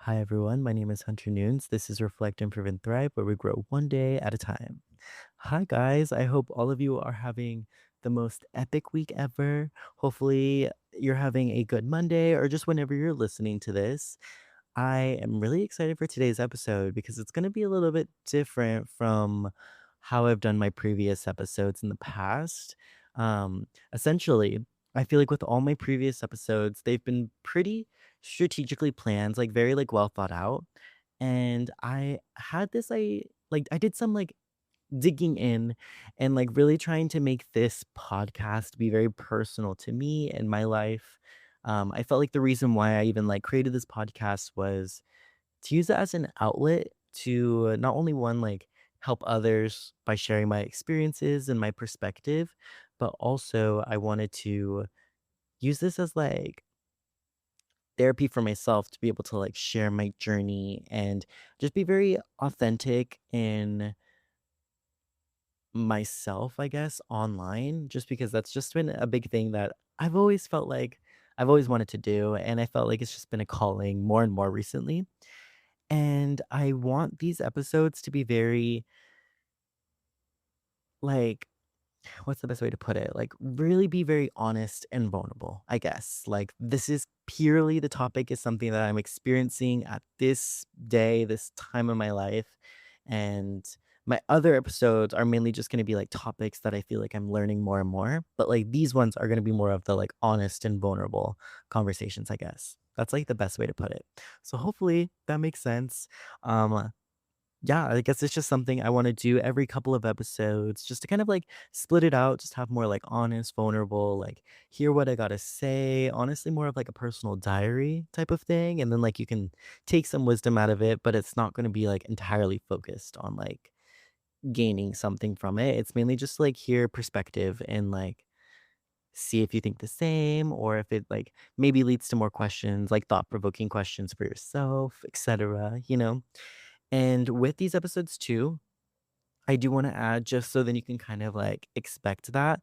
Hi, everyone. My name is Hunter Nunes. This is Reflect, Improve, and Thrive, where we grow one day at a time. Hi, guys. I hope all of you are having the most epic week ever. Hopefully, you're having a good Monday or just whenever you're listening to this. I am really excited for today's episode because it's going to be a little bit different from how I've done my previous episodes in the past. Essentially, I feel like with all my previous episodes, they've been pretty strategically planned, like very well thought out. And I had this I did some digging in and really trying to make this podcast be very personal to me and my life. I felt like the reason why I even created this podcast was to use it as an outlet to not only one help others by sharing my experiences and my perspective, but also I wanted to use this as therapy for myself to be able to share my journey and just be very authentic in myself, I guess, online, just because that's just been a big thing that I've always felt like I've always wanted to do. And I felt like it's just been a calling more and more recently. And I want these episodes to be very, like, what's the best way to put it? Like, really be very honest and vulnerable, I guess. Like, this is purely the topic is something that I'm experiencing at this day, this time of my life. And my other episodes are mainly just going to be topics that I feel like I'm learning more and more. But these ones are going to be more of the honest and vulnerable conversations, I guess. That's the best way to put it. So hopefully that makes sense. Yeah, I guess it's just something I wanna do every couple of episodes just to kind of, split it out, just have more, honest, vulnerable, hear what I gotta say, honestly, more of, a personal diary type of thing, and then, you can take some wisdom out of it, but it's not gonna be, entirely focused on, gaining something from it. It's mainly just, hear perspective and, see if you think the same or if it, maybe leads to more questions, thought-provoking questions for yourself, etcetera, you know? And with these episodes too, I do wanna add just so then you can kind of, expect that,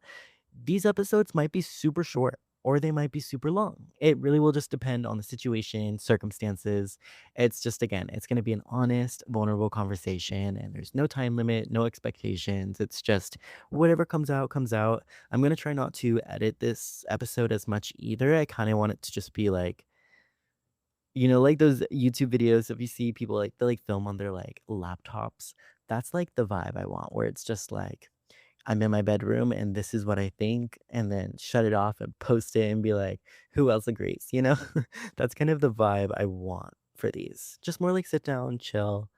these episodes might be super short or they might be super long. It really will just depend on the situation, circumstances. It's just again, it's gonna be an honest, vulnerable conversation, and there's no time limit, no expectations. It's just whatever comes out, comes out. I'm gonna try not to edit this episode as much either. I kinda want it to just be those YouTube videos, if you see people, they, film on their, laptops, that's, the vibe I want, where it's just I'm in my bedroom and this is what I think, and then shut it off and post it and be like, "Who else agrees?" You know? That's kind of the vibe I want for these. Just more sit down, chill.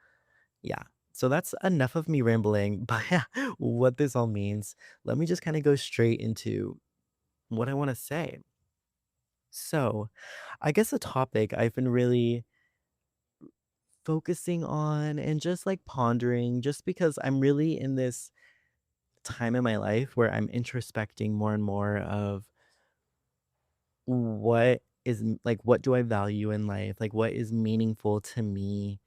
Yeah. So that's enough of me rambling, but yeah, what this all means, let me just kinda go straight into what I wanna say. So, I guess a topic I've been really focusing on and just pondering just because I'm really in this time in my life where I'm introspecting more and more of what do I value in life? Like what is meaningful to me?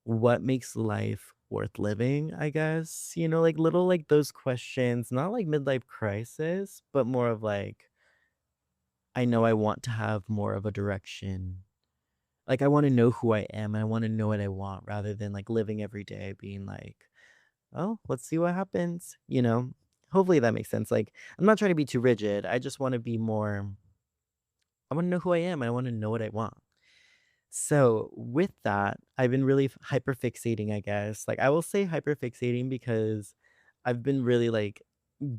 What makes life worth living, I guess? Little those questions, not midlife crisis, but more of I know I want to have more of a direction. Like I want to know who I am and I want to know what I want rather than living every day being "Oh, let's see what happens," you know? Hopefully that makes sense, I'm not trying to be too rigid, I just wanna be more I wanna know who I am, I wanna know what I want. So, with that, I've been really hyper fixating, I guess, I will say hyper fixating because I've been really,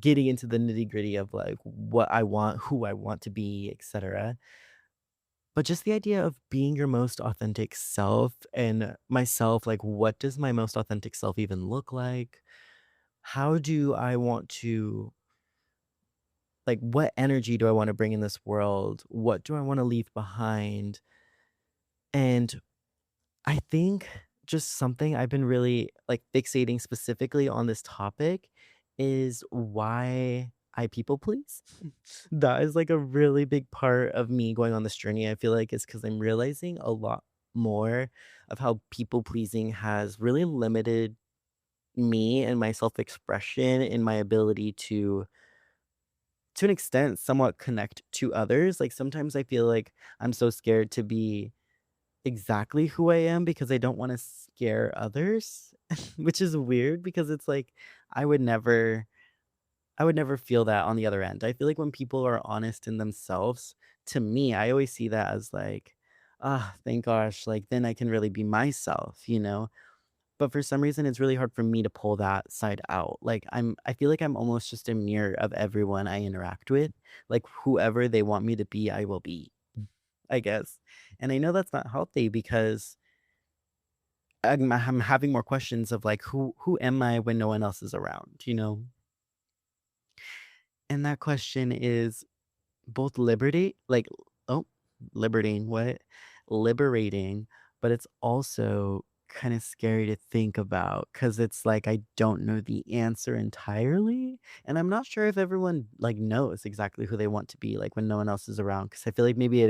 getting into the nitty-gritty of, what I want, who I want to be, etcetera. But just the idea of being your most authentic self and myself, what does my most authentic self even look like? How do I want to what energy do I wanna bring in this world? What do I wanna leave behind? And I think just something I've been really, fixating specifically on this topic is why I people please. That is, a really big part of me going on this journey, I feel like it's because 'cause I'm realizing a lot more of how people pleasing has really limited me and my self-expression and my ability to an extent, somewhat connect to others. Sometimes I feel like I'm so scared to be exactly who I am because I don't wanna scare others, which is weird because it's like I would never I would never feel that on the other end. I feel like when people are honest in themselves, to me, I always see that as like, "Ah, thank gosh, like, then I can really be myself," you know? But for some reason, it's really hard for me to pull that side out. Like, I feel like I'm almost just a mirror of everyone I interact with. Like, whoever they want me to be, I will be, I guess. And I know that's not healthy because I'm having more questions of like, who am I when no one else is around, you know? And that question is both oh, liberating, what? Liberating, but it's also kinda scary to think about because it's like I don't know the answer entirely, and I'm not sure if everyone, like, knows exactly who they want to be, like, when no one else is around. Because I feel like maybe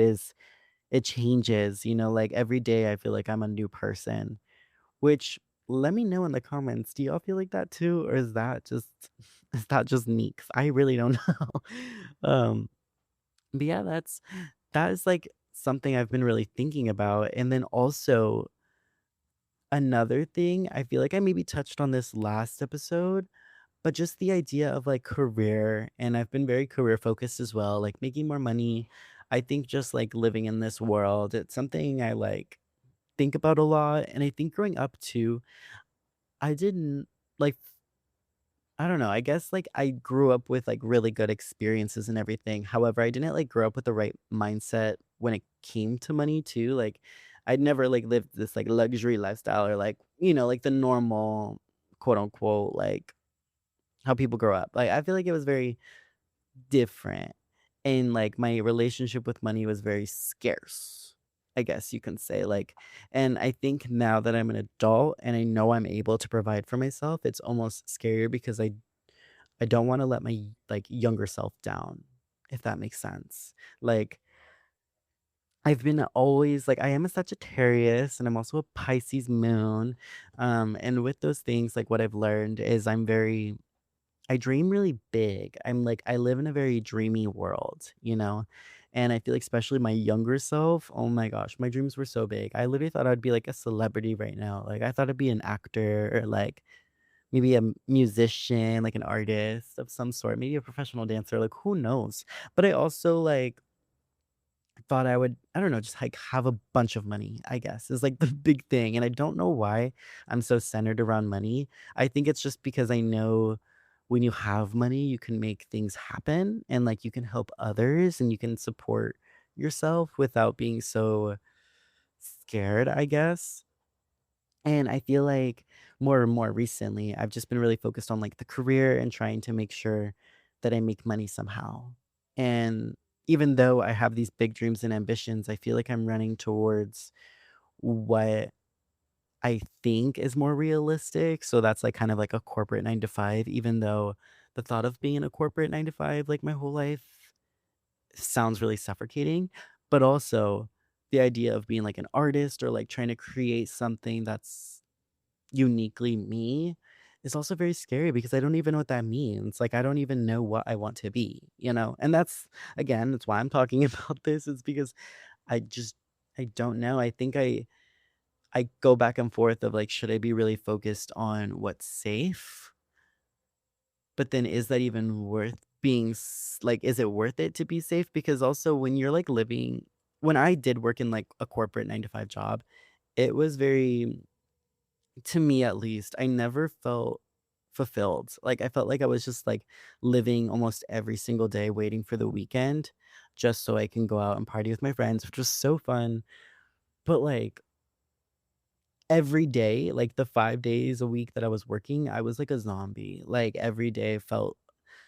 it changes, you know, like, every day I feel like I'm a new person, which let me know in the comments, do y'all feel like that too, or is that just is that just me? 'Cause I really don't know. Um but yeah, that is, like, something I've been really thinking about, and then also another thing, I feel like I maybe touched on this last episode, but just the idea of, like, career, and I've been very career focused as well, like, making more money. I think just, like, living in this world, it's something I, like, think about a lot, and I think growing up too, I didn't like I don't know, I guess, like, I grew up with, like, really good experiences and everything. However, I didn't, like, grow up with the right mindset when it came to money too, like, I'd never, like, lived this, like, luxury lifestyle or, like, you know, like, the normal, quote, unquote, like, how people grow up. Like, I feel like it was very different, and, like, my relationship with money was very scarce, I guess you can say, like and I think now that I'm an adult and I know I'm able to provide for myself, it's almost scarier because I don't wanna let my, like, younger self down, if that makes sense. Like, I've been always like, I am a Sagittarius, and I'm also a Pisces moon, and with those things, like, what I've learned is I dream really big. I live in a very dreamy world, you know? And I feel like especially my younger self, oh my gosh, my dreams were so big. I literally thought I'd be, like, a celebrity right now. Like, I thought I'd be an actor or, like, maybe a musician, like an artist of some sort, maybe a professional dancer, like, who knows? But I also, like, thought I would, I don't know, just, like, have a bunch of money, I guess, is, like, the big thing, and I don't know why I'm so centered around money. I think it's just because I know when you have money, you can make things happen, and, like, you can help others, and you can support yourself without being so scared, I guess. And I feel like more and more recently, I've just been really focused on like the career and trying to make sure that I make money somehow. And even though I have these big dreams and ambitions, I feel like I'm running towards what I think is more realistic. So that's like kind of like a corporate 9 to 5, even though the thought of being in a corporate 9 to 5 like my whole life sounds really suffocating. But also the idea of being like an artist or like trying to create something that's uniquely me is also very scary because I don't even know what that means. Like, I don't even know what I want to be, you know? And that's, again, that's why I'm talking about this is because I just, I don't know. I think I go back and forth of like, should I be really focused on what's safe? But then is that even worth being, like, is it worth it to be safe? Because also when you're like living, when I did work in like a corporate 9 to 5 job, it was very to me at least, I never felt fulfilled. Like, I felt like I was just, like, living almost every single day waiting for the weekend just so I can go out and party with my friends, which was so fun. But, like, every day, like, the 5 days a week that I was working, I was like a zombie. Like, every day felt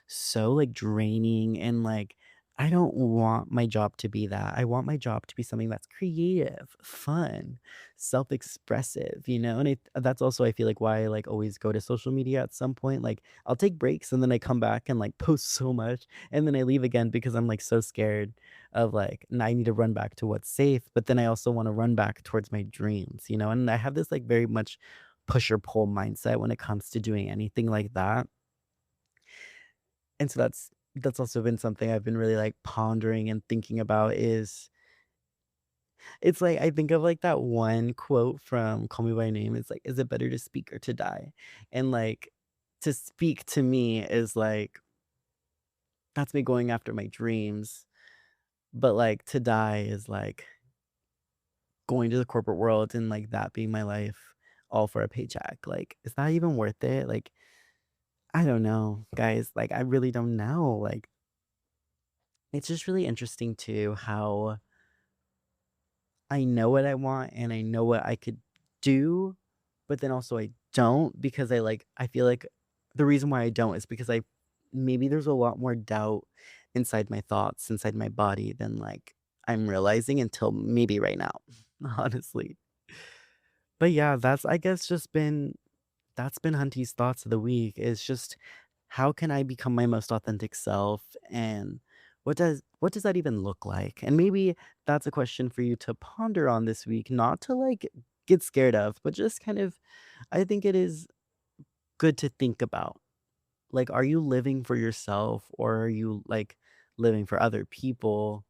so, like, draining and, like, I don't want my job to be that. I want my job to be something that's creative, fun, self-expressive, you know? And that's also, I feel like, why I, like, always go to social media at some point. Like, I'll take breaks and then I come back and, like, post so much, and then I leave again because I'm, like, so scared of, like, I need to run back to what's safe, but then I also wanna run back towards my dreams, you know? And I have this, like, very much push or pull mindset when it comes to doing anything like that. And so that's also been something I've been really, like, pondering and thinking about is It's like I think of like that one quote from Call Me by Name. It's like, "Is it better to speak or to die?" And like to speak to me is like that's me going after my dreams, but like to die is like going to the corporate world and like that being my life all for a paycheck. Like, is that even worth it? Like, I don't know, guys. Like, I really don't know. Like, it's just really interesting too how I know what I want and I know what I could do, but then also I don't because I feel like the reason why I don't is because I maybe there's a lot more doubt inside my thoughts, inside my body than like I'm realizing until maybe right now, honestly. But yeah, that's I guess just been that's been Hunty's thoughts of the week. Is just how can I become my most authentic self and what does that even look like? And maybe that's a question for you to ponder on this week, not to like get scared of, but just kind of I think it is good to think about. Like, are you living for yourself or are you like living for other people?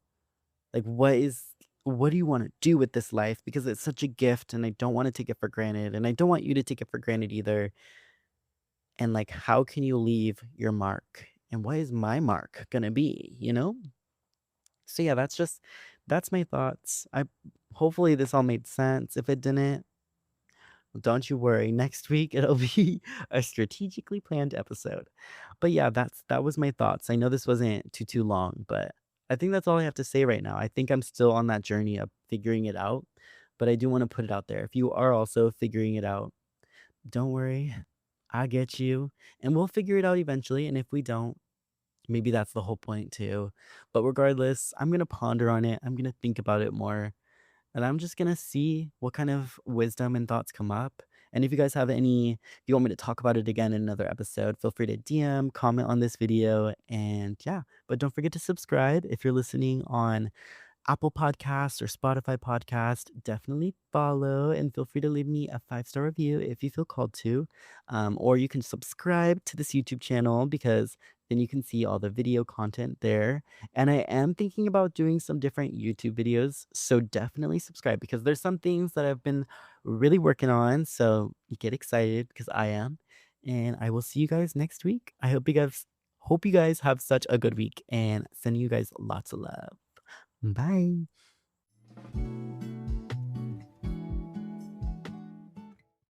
Like what do you want to do with this life? Because it's such a gift and I don't want to take it for granted. And I don't want you to take it for granted either. And like how can you leave your mark? And what is my mark gonna be, you know? So yeah, that's my thoughts. I hopefully this all made sense. If it didn't, don't you worry. Next week it'll be a strategically planned episode. But yeah, that was my thoughts. I know this wasn't too long, but I think that's all I have to say right now. I think I'm still on that journey of figuring it out, but I do want to put it out there. If you are also figuring it out, don't worry. I get you, and we'll figure it out eventually. And if we don't, maybe that's the whole point too. But regardless, I'm gonna ponder on it. I'm gonna think about it more. And I'm just gonna see what kind of wisdom and thoughts come up. And if you guys have any, if you want me to talk about it again in another episode, feel free to DM, comment on this video, and yeah. But don't forget to subscribe if you're listening on Apple Podcasts or Spotify podcast, definitely follow and feel free to leave me a 5-star review if you feel called to. Or you can subscribe to this YouTube channel because then you can see all the video content there. And I am thinking about doing some different YouTube videos. So definitely subscribe because there's some things that I've been really working on. So get excited because I am. And I will see you guys next week. I hope you guys have such a good week and sending you guys lots of love. Bye.